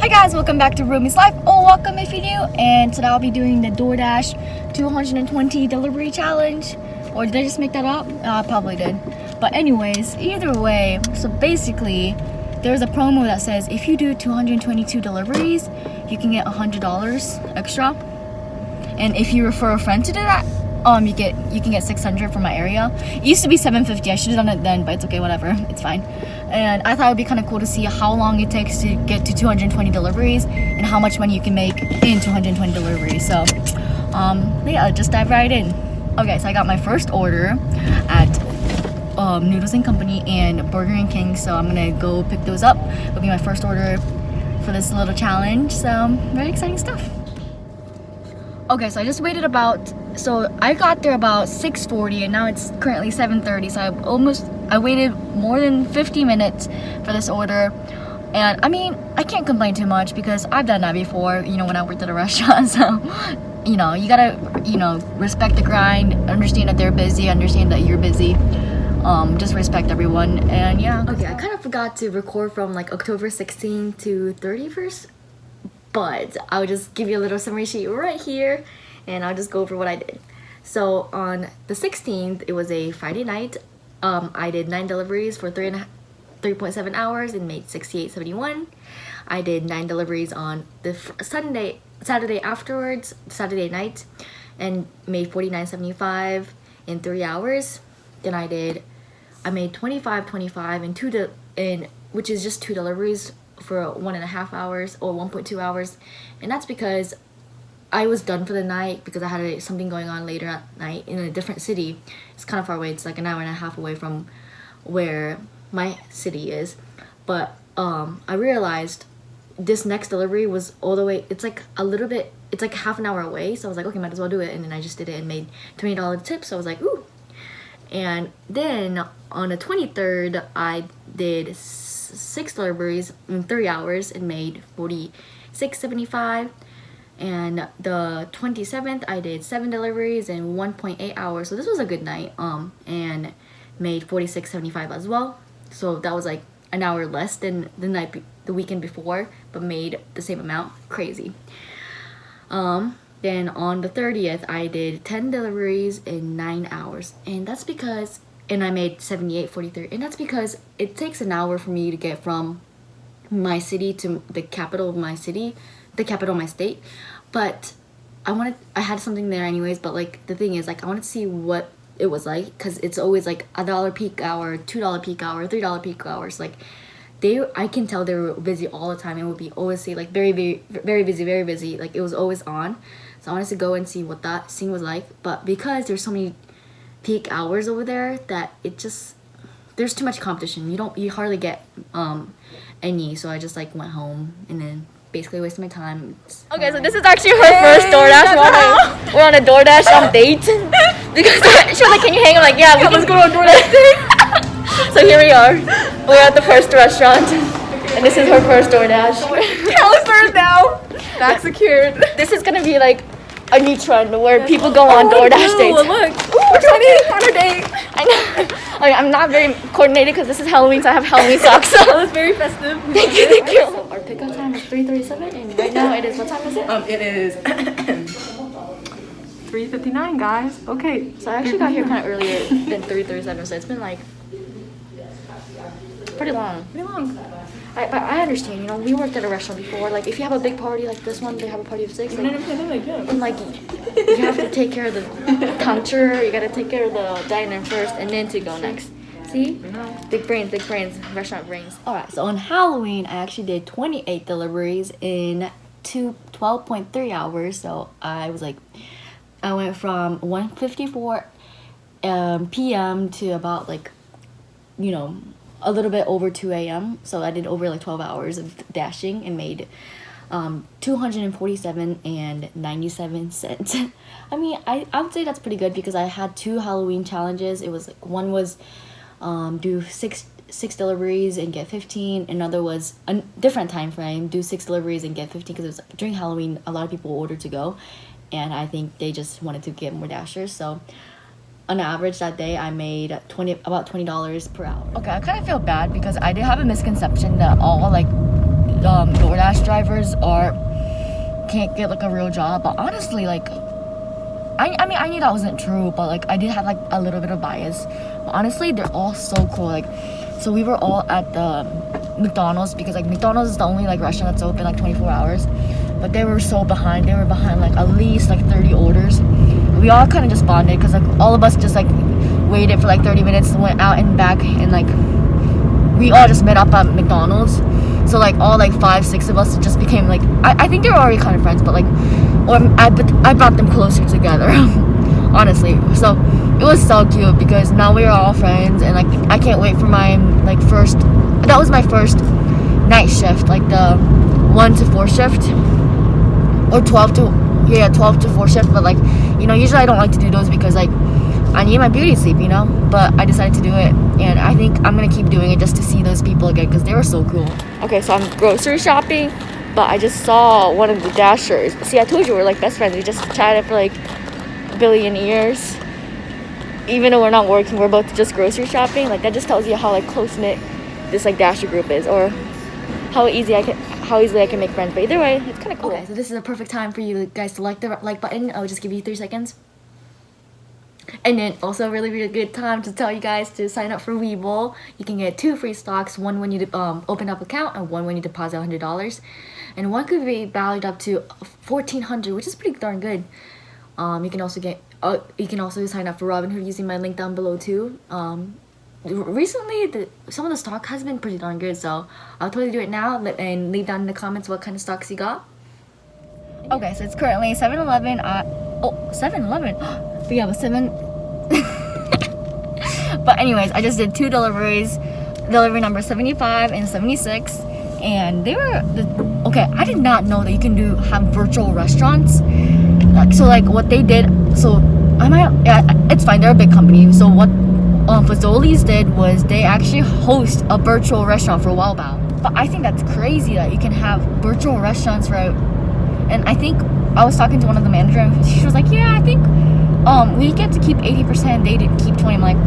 Hi guys, welcome back to Rumi's Life, or welcome if you're new. And today I'll be doing the DoorDash 220 delivery challenge. Or did I just make that up? I probably did. But anyways, either way, so basically there's a promo that says if you do 222 deliveries, you can get $100 extra. And if you refer a friend to do that, you can get 600 from my area. It used to be 750. I should have done it then, but it's okay, whatever. It's fine. And I thought it would be kind of cool to see how long it takes to get to 220 deliveries and how much money you can make in 220 deliveries. So, yeah, just dive right in. Okay, so I got my first order at Noodles and Company and Burger and King. So I'm gonna go pick those up. It'll be my first order for this little challenge. So very exciting stuff. Okay, so I just waited so I got there about 6:40 and now it's currently 7:30. So I waited more than 50 minutes for this order. And I mean, I can't complain too much because I've done that before, when I worked at a restaurant. So, you gotta, respect the grind, understand that they're busy, understand that you're busy. Just respect everyone. And yeah. Okay, I kind of forgot to record from like October 16th to 31st. But I'll just give you a little summary sheet right here and I'll just go over what I did. So on the 16th, it was a Friday night. I did 9 deliveries for 3.7 hours and made $68.71. I did 9 deliveries on the Saturday afterwards, Saturday night, and made $49.75 in 3 hours. Then I made $25.25 which is just 2 deliveries for 1.5 hours or 1.2 hours, and that's because I was done for the night because I had something going on later at night in a different city. It's kind of far away. It's like an hour and a half away from where my city is. But I realized this next delivery was all the way. It's like half an hour away. So I was like, okay, might as well do it. And then I just did it and made $20 tips. So I was like, ooh. And then on the 23rd, I did 6 deliveries in 3 hours and made $46.75. And the 27th, I did 7 deliveries in 1.8 hours. So this was a good night. And made $46.75 as well. So that was like an hour less than the weekend before, but made the same amount. Crazy. Then on the 30th, I did 10 deliveries in 9 hours. And that's because, and I made $78.43. And that's because it takes an hour for me to get from my city to the capital of my city, the capital of my state. But I had something there anyways, but like the thing is, like, I wanted to see what it was like, because it's always like $1 peak hour, $2 peak hour, $3 peak hours. Like I can tell they were busy all the time. It would be always say like very, very, very busy, very busy. Like it was always on. So I wanted to go and see what that scene was like. But because there's so many peak hours over there that there's too much competition. You hardly get any. So I just like went home and then basically wasted my time. Okay, so this is actually her first DoorDash. We're on a DoorDash date because she was like, "Can you hang?" I'm like, "Yeah, let's go on a DoorDash date." So here we are. We're at the first restaurant, and this is her first DoorDash. Kelly's first now. Back secured. This is gonna be like a new trend where people go on DoorDash dates. Look, we're trying on a date. I know. Like, I'm not very coordinated because this is Halloween, so I have Halloween socks. So. That was very festive. Thank you. So our pickup time is 3:37, and right now it is, what time is it? It is 3:59, guys. Okay. So I actually got here kind of earlier than 3:37, so it's been like pretty long. But I understand, we worked at a restaurant before. Like, if you have a big party like this one, they have a party of 6. Like, and like, you have to take care of the counter. You gotta take care of the diner first, and then to go next. See? Big brains, restaurant brains. All right. So on Halloween, I actually did 28 deliveries in 12.3 hours. So I went from 1:54 p.m. to about a little bit over 2 a.m. So I did over 12 hours of dashing and made $247.97. I mean, I would say that's pretty good because I had 2 Halloween challenges. It was one was do six deliveries and get 15. Another was a different time frame, do 6 deliveries and get 15, because it was during Halloween. A lot of people ordered to go, and I think they just wanted to get more dashers. So on average that day I made about $20 per hour. Okay, I kind of feel bad because I did have a misconception that all DoorDash drivers can't get like a real job. But honestly, like I mean I knew that wasn't true, but like I did have like a little bit of bias. But honestly, they're all so cool. Like, so we were all at the McDonald's because like McDonald's is the only like restaurant that's open like 24 hours. But they were so behind. They were behind like at least like 30 orders. We all kind of just bonded because like all of us just like waited for like 30 minutes, went out and back, and like we all just met up at McDonald's. So like all like 5-6 of us just became like I think they were already kind of friends, but like or I brought them closer together. Honestly, so it was so cute because now we are all friends, and like I can't wait for my like first. That was my first night shift, like the 1 to 4 shift, or 12 to 4 shift. But like, you know, usually I don't like to do those because like I need my beauty sleep, you know. But I decided to do it, and I think I'm gonna keep doing it just to see those people again because they were so cool. Okay, so I'm grocery shopping, but I just saw one of the Dashers. See, I told you we're like best friends. We just chatted for like a billion years. Even though we're not working, we're both just grocery shopping. Like that just tells you how like close knit this like Dasher group is, or how easily I can make friends. But either way, it's kind of cool. Okay, so this is a perfect time for you guys to like the like button. I'll just give you 3 seconds. And then also a really good time to tell you guys to sign up for Webull. You can get 2 free stocks, one when you open up an account and one when you deposit $100. And one could be valued up to $1,400, which is pretty darn good. You can also sign up for Robinhood using my link down below too. Recently some of the stock has been pretty darn good, so I'll totally do it now and leave down in the comments what kind of stocks you got. Okay, so it's currently 7-Eleven. 7-Eleven. But yeah, but 7. But anyways, I just did 2 deliveries, delivery number 75 and 76, and they were okay. I did not know that you can have virtual restaurants. So like what they did, it's fine. They're a big company. So what Fazoli's did was they actually host a virtual restaurant for Webull. But I think that's crazy that you can have virtual restaurants, right? And I think I was talking to one of the managers, and she was like, yeah, I think we get to keep 80%, they did keep 20. I'm like,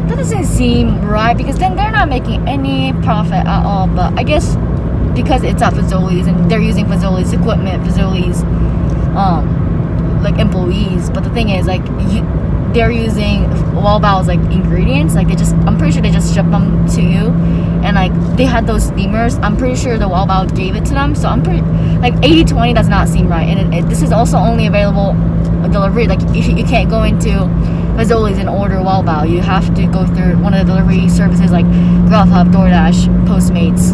that doesn't seem right, because then they're not making any profit at all. But I guess because it's at Fazoli's and they're using Fazoli's equipment, Fazoli's like employees. But the thing is, like, they're using Webull's like ingredients. Like I'm pretty sure they just ship them to you, and like they had those steamers. I'm pretty sure the Webull gave it to them. So I'm pretty like 80-20 does not seem right. And this is also only available a delivery. Like you can't go into Fazoli's and order Webull. You have to go through one of the delivery services like Grubhub, DoorDash, Postmates,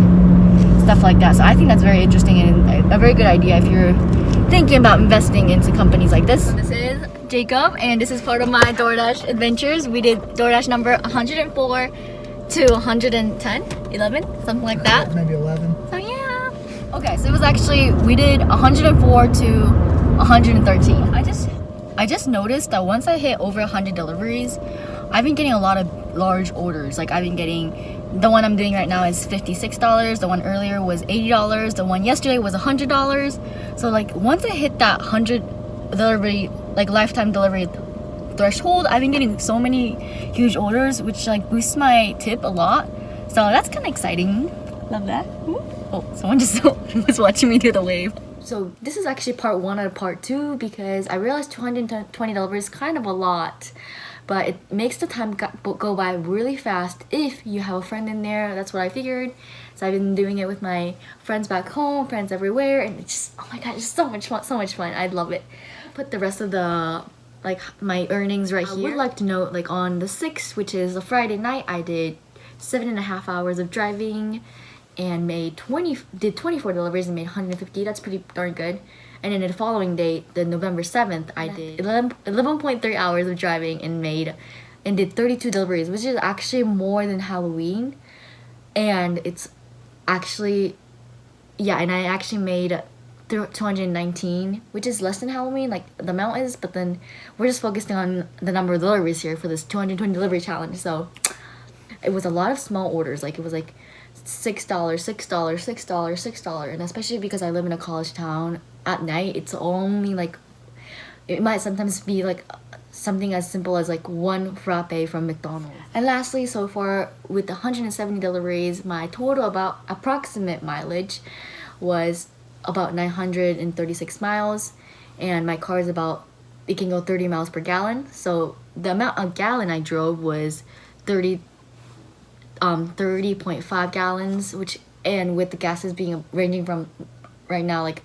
stuff like that. So I think that's very interesting and a very good idea if you're thinking about investing into companies like this. This is Jacob, and this is part of my DoorDash adventures. We did DoorDash number 104 to 110, 11, something like that. Maybe 11. So yeah. Okay, so it was actually, we did 104 to 113. I just noticed that once I hit over 100 deliveries, I've been getting a lot of large orders. Like I've been getting, the one I'm doing right now is $56. The one earlier was $80. The one yesterday was $100. So like once I hit that 100 delivery, like lifetime delivery threshold, I've been getting so many huge orders, which like boosts my tip a lot. So that's kind of exciting. Love that. Oh, someone just was watching me do the wave. So this is actually part 1 out of part 2, because I realized 220 deliveries is kind of a lot, but it makes the time go by really fast if you have a friend in there. That's what I figured. So I've been doing it with my friends back home, friends everywhere, and it's just, oh my god, it's so much fun. I love it. Put the rest of the like my earnings right here. I would like to note, like on the 6th, which is a Friday night, I did 7.5 hours of driving and did 24 deliveries and made 150. That's pretty darn good. And then the following day, the November 7th, I did 11.3 hours of driving and did 32 deliveries, which is actually more than Halloween. And it's actually, yeah, and I actually made 219, which is less than Halloween, like the amount is, but then we're just focusing on the number of deliveries here for this 220 delivery challenge. So it was a lot of small orders. Like it was like $6, $6, $6, $6, and especially because I live in a college town, at night it's only like, it might sometimes be like something as simple as like 1 frappe from McDonald's. And lastly, so far with 170 deliveries, my total about approximate mileage was about 936 miles, and my car is about, it can go 30 miles per gallon. So the amount of gallon I drove was 30.5 gallons, which, and with the gases being ranging from right now like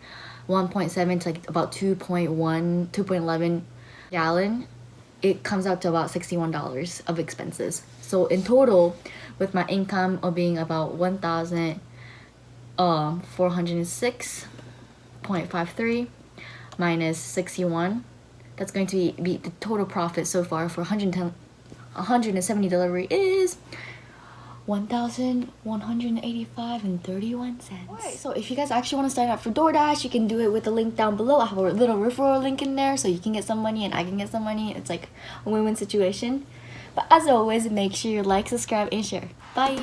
1.7 to like about 2.1, 2.11 gallon, it comes out to about $61 of expenses. So in total, with my income of being about 1,406.53 minus 61, that's going to be the total profit so far for 170 delivery is 1,185 and 31 cents. Alright, so if you guys actually want to sign up for DoorDash, you can do it with the link down below. I have a little referral link in there, so you can get some money and I can get some money. It's like a win-win situation. But as always, make sure you like, subscribe, and share. Bye!